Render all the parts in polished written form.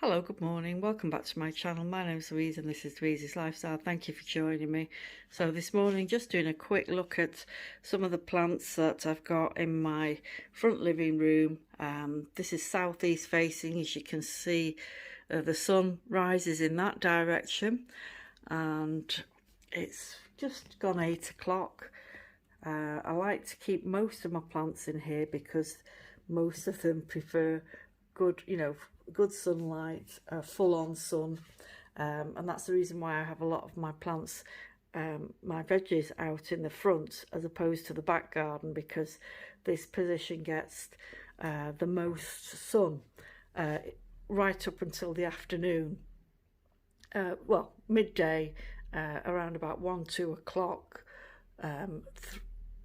Hello, good morning. Welcome back to my channel. My name is Louise and this is Louise's Lifestyle. Thank you for joining me. So this morning, just doing a quick look at some of the plants that I've got in my front living room. This is southeast facing. As you can see, the sun rises in that direction and it's just gone 8 o'clock. I like to keep most of my plants in here because most of them prefer good, good sunlight, full on sun, and that's the reason why I have a lot of my plants, my veggies out in the front as opposed to the back garden, because this position gets the most sun right up until the afternoon, well, midday, around about 1-2 o'clock.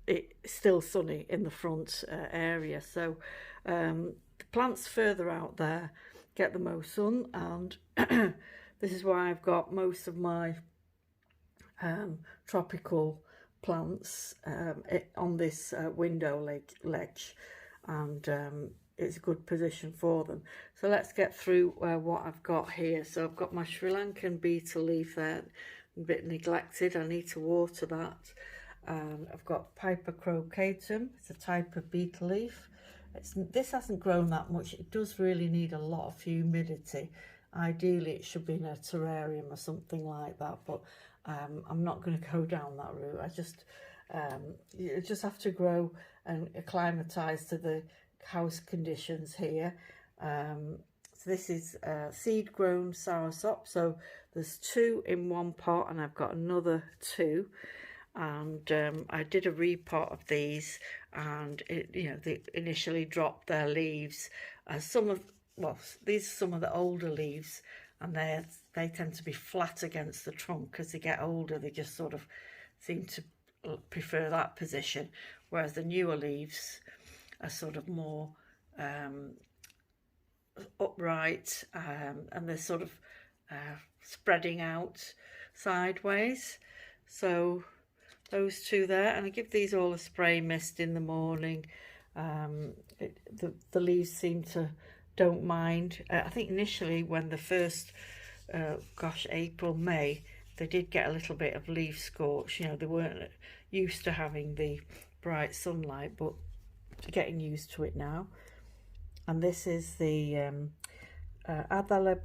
It's still sunny in the front area, so the plants further out there get the most sun, and this is why I've got most of my tropical plants on this window ledge, and it's a good position for them. So let's get through what I've got here. So I've got my Sri Lankan betel leaf there, a bit neglected. I need to water that. I've got Piper crocatum. It's a type of betel leaf. This hasn't grown that much. It does really need a lot of humidity. Ideally it should be in a terrarium or something like that, but I'm not going to go down that route. You just have to grow and acclimatise to the house conditions here. So this is seed grown soursop. So there's 2 in one pot and I've got another 2. And I did a repot of these, and they initially dropped their leaves. These are some of the older leaves, and they tend to be flat against the trunk. As they get older, they just sort of seem to prefer that position, whereas the newer leaves are sort of more upright, and they're sort of spreading out sideways. So those 2 there, and I give these all a spray mist in the morning. The leaves seem to don't mind. I think initially when the first April, May, they did get a little bit of leaf scorch. They weren't used to having the bright sunlight, but getting used to it now. And this is the Adda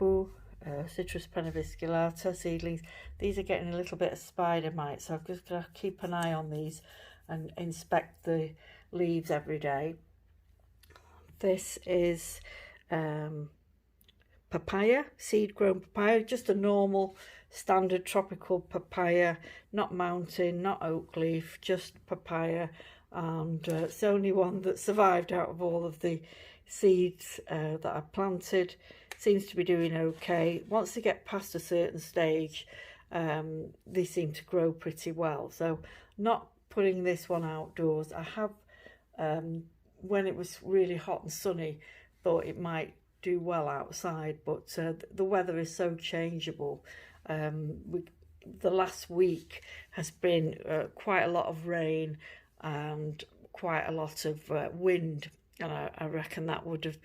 Citrus penavisculata seedlings. These are getting a little bit of spider mite, so I've just got to keep an eye on these and inspect the leaves every day. This is papaya, seed grown papaya, just a normal standard tropical papaya, not mountain, not oak leaf, just papaya, and it's the only one that survived out of all of the seeds that I planted. Seems to be doing okay. Once they get past a certain stage, they seem to grow pretty well. So not putting this one outdoors. I have, when it was really hot and sunny, thought it might do well outside, but the weather is so changeable. The last week has been quite a lot of rain and quite a lot of wind, and I reckon that would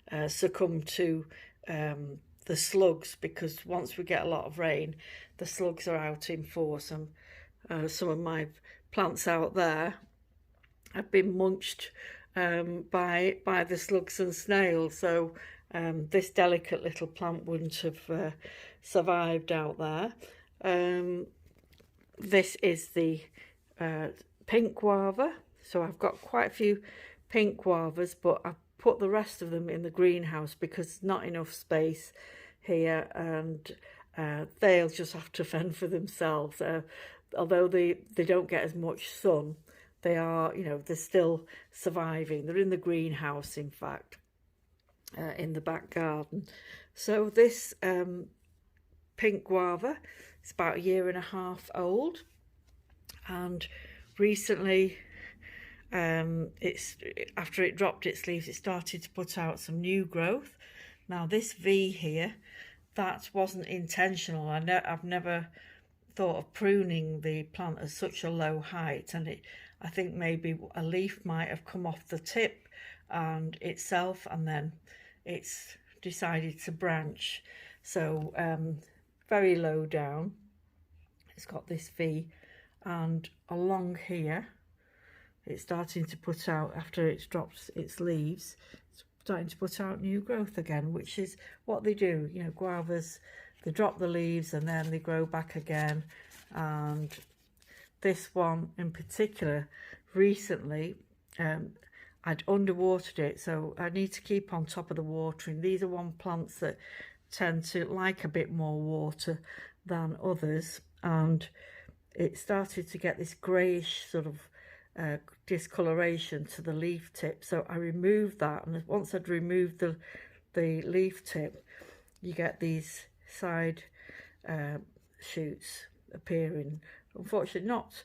have succumbed to the slugs, because once we get a lot of rain, the slugs are out in force, and some of my plants out there have been munched by the slugs and snails. So this delicate little plant wouldn't have survived out there. This is the pink guava. So I've got quite a few pink guavas, but I've put the rest of them in the greenhouse because there's not enough space here, and they'll just have to fend for themselves. Although they don't get as much sun, they are, they're still surviving. They're in the greenhouse, in fact, in the back garden. So this pink guava is about 1.5 years old, and recently, after it dropped its leaves, it started to put out some new growth. Now this V here, that wasn't intentional. I've never thought of pruning the plant at such a low height, and I think maybe a leaf might have come off the tip and itself, and then it's decided to branch. So very low down, it's got this V, and along here it's starting to put out, after it's dropped its leaves, it's starting to put out new growth again, which is what they do. You know, guavas, they drop the leaves and then they grow back again. And this one in particular, recently, I'd underwatered it, so I need to keep on top of the watering. These are one plants that tend to like a bit more water than others, and it started to get this greyish sort of discoloration to the leaf tip. So I removed that, and once I'd removed the leaf tip, you get these side shoots appearing. Unfortunately, not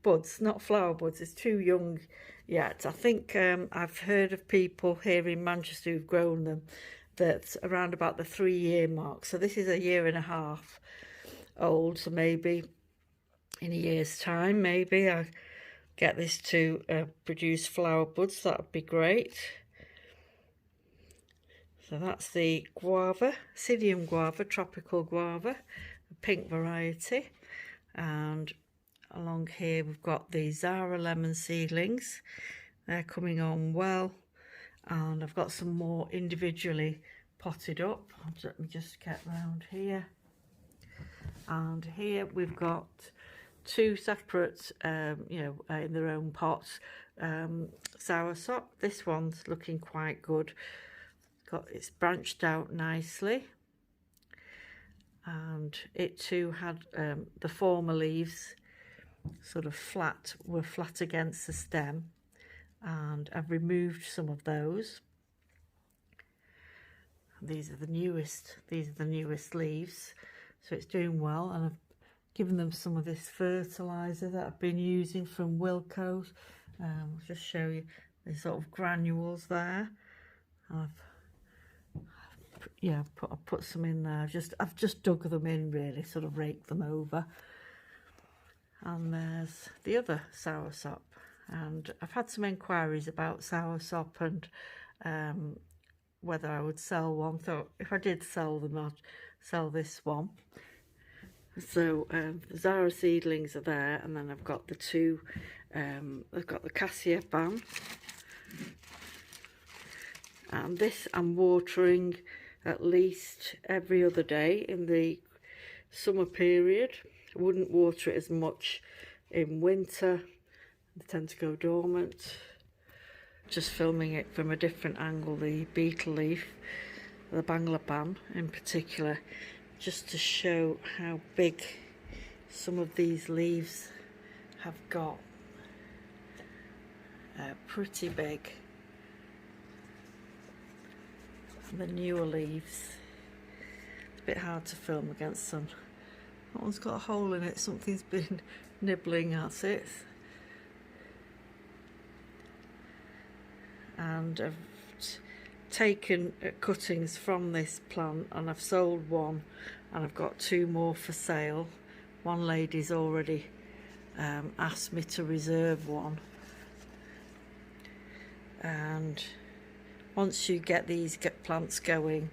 buds, not flower buds. It's too young yet. I think I've heard of people here in Manchester who've grown them that's around about the 3-year mark. So this is a 1.5 years old. So maybe in a year's time, maybe I get this to produce flower buds. That would be great. So that's the guava, Psyllium guava, tropical guava, a pink variety. And along here we've got the Zaara lemon seedlings. They're coming on well, and I've got some more individually potted up. Let me just get round here. And here we've got 2 separate, in their own pots, Soursop. This one's looking quite good. It's branched out nicely, and it too had the former leaves sort of were flat against the stem, and I've removed some of those. These are the newest leaves, so it's doing well, and I've given them some of this fertilizer that I've been using from Wilco's. I'll just show you the sort of granules there. I've put some in there. I've just dug them in, really, sort of raked them over. And there's the other Soursop, and I've had some inquiries about Soursop and whether I would sell one. So if I did sell them, I'd sell this one. So the Zaara seedlings are there, and then I've got the 2, I've got the Khasia ban, and this I'm watering at least every other day in the summer period. I wouldn't water it as much in winter, they tend to go dormant. Just filming it from a different angle, the betel leaf, the Bangla in particular, just to show how big some of these leaves have got. Pretty big. And the newer leaves, it's a bit hard to film against sun. That one's got a hole in it, something's been nibbling at it. And I've taken cuttings from this plant, and I've sold one, and I've got 2 more for sale. One lady's already asked me to reserve one. And once you get these plants going,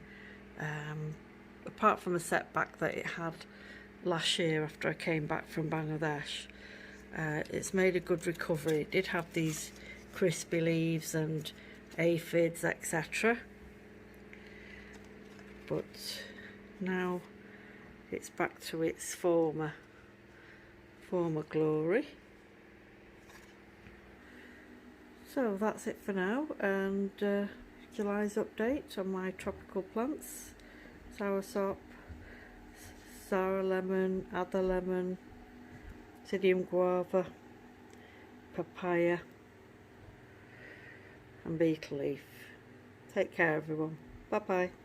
apart from the setback that it had last year after I came back from Bangladesh, it's made a good recovery. It did have these crispy leaves and aphids, etc., but now it's back to its former glory. So that's it for now, and July's update on my tropical plants: Soursop, Zaara.and Adda lemon, Psyllium guava, papaya and betel leaf. Take care, everyone. Bye bye.